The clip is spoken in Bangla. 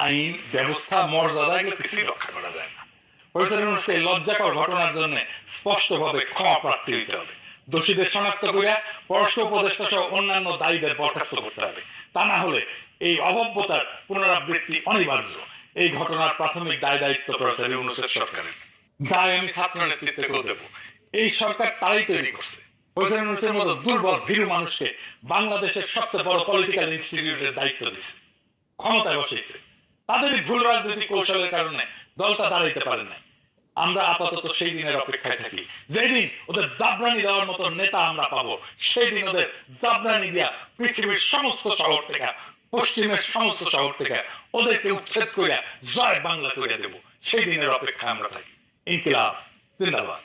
আইন ব্যবস্থা মর্যাদা এগুলো কিছুই রক্ষা করা যায় না। প্রফেসর লজ্জাকর ঘটনার জন্য স্পষ্টভাবে ক্ষমা প্রার্থী হইতে হবে, দোষীদের শনাক্ত করে পররাষ্ট্র উপদেষ্টা সহ অন্যান্য দায়ীদের বরখাস্ত করতে হবে। তা না হলে এই অভব্যতার পুনরাবৃত্তি অনিবার্য। এই ঘটনার প্রাথমিক দায় দায়িত্ব প্রফেসর ইউনূসের সরকারের। দায় আমি ছাত্র নেতৃত্বকেও দেব। এই সরকার তারাই তৈরি করছে। প্রফেসর ইউনূসের মতো দুর্বল ভীরু মানুষকে বাংলাদেশের সবচেয়ে বড় পলিটিক্যাল ইনস্টিটিউটের দায়িত্ব দিচ্ছে, ক্ষমতায় বসেছে। তাদেরই ভুল রাজনৈতিক কৌশলের কারণে দলটা দাঁড়াইতে পারে না। আমরা আপাতত সেই দিনের অপেক্ষায় থাকি, যেদিন ওদের দাবরানি দেওয়ার মতো নেতা আমরা পাবো, সেই দিন ওদের দাবরানি দিয়া পৃথিবীর সমস্ত শহর থেকে, পশ্চিমের সমস্ত শহর থেকে ওদেরকে উচ্ছেদ করে জয় বাংলা করে দেব। সেই দিনের অপেক্ষা আমরা থাকি। ইনকিলাব জিন্দাবাদ।